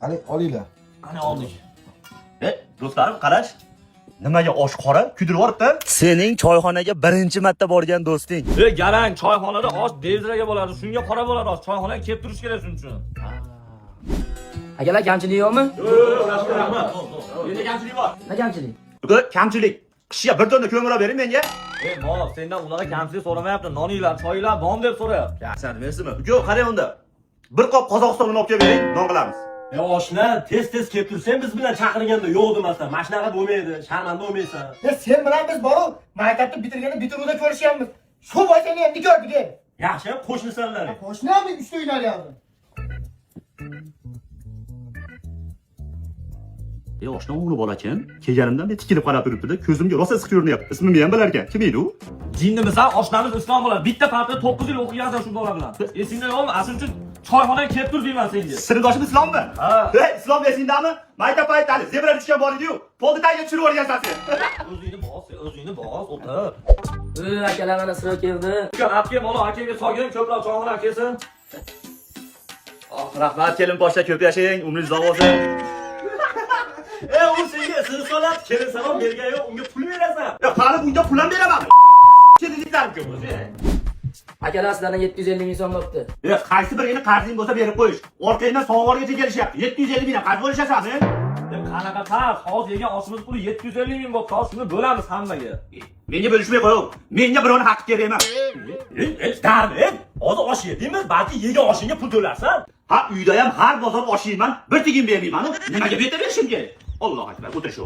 Qani olinglar. Qani oldik. Do'stlarim, qarash. Nimaga osh qora kuydirib yuboribdi? Sening choyxonaga birinchi marta borgan do'sting. Garang, choyxonada osh devziraga bo'ladi. Shunga qora bo'ladi osh. Choyxonaga kelib turish kerak shuning uchun. Akalar kamchilik yo'qmi? Yo'q, rahmat. Endi kamchilik bor. Nima kamchilik? Kamchilik. Qishga bir dona ko'mir olib bering menga. Mo'l, sendan unaqa kamchilik so'ramayapti. Noninglar, choyinglar bormi deb so'rayapti. Yaxshi, deysizmi? Yo'q, qarang unda. Bir qop Qozog'istondan olib kelib bering, non qilamiz. Oshna tez kelib tursan biz bilan chaqirganda yo'q demasdan, mashinaga bo'lmaydi, sharmanda bo'lmaysan. Sen bilan biz borib, maktabni bitirganda bitiruvda ko'rishganmiz. Shu boychani endi ko'rdik. Yaxshi, qo'shnisanlar. Qo'shnami 3 ta uylar yozdi. Oshna o'g'li bola-kin, kelganimdan beri tikilib qarab turibdi-da, ko'zimga rosa siq ko'rinyapti. Ismimni ham bilar ekan. Kim edi u? Jinnimisan, oshnamiz Islom bo'ladi. Bitta partda 9 yil o'qigansan shu bola bilan. Esingda yo'qmi? Asl uchun choyxonaga kelib tur deyman senga. Sirdoshim Islommi? Ha. Islom esingdami? Mayda paytali zebra tushgan bor edi-yu. Polni tagiga tushirib o'rgansan sen. O'zingni bos, o'tir. Akalar mana sira keldi. Aka, mana akaga solgin, ko'proq choyxonaga kelsin. Rahmat, kelin boshda ko'p yashang, umringiz uzoq bo'lsin. U senga siz solab, kelin salom bergan yo'q, unga pul berasan. Hali bunga pul ham beraman. Kedinliklarim ko'p o'zi. Akalar sizlardan 750 ming so'm bo'libdi. Qaysi birini qarzing bo'lsa berib qo'yish. Orqangdan so'g'orgacha kelishyapti. 750 ming qarz bo'lishasanmi? Qanaqa qarz? Hozir yegan oshimiz puli 750 ming bo'libdi. Hozir shuni bo'lamiz hammaga. Menga bo'lishmay qo'y. Menga birovni haqqi kerak emas. Dardim. Hozir osh yedingmi? Balki yegan oshingga pul to'larsan. Ha, uyda ham har bozor osh yeyman, bir tiyin bermayman. Nimaga beta berishim kerak? Alloh akbar, o'tir shu.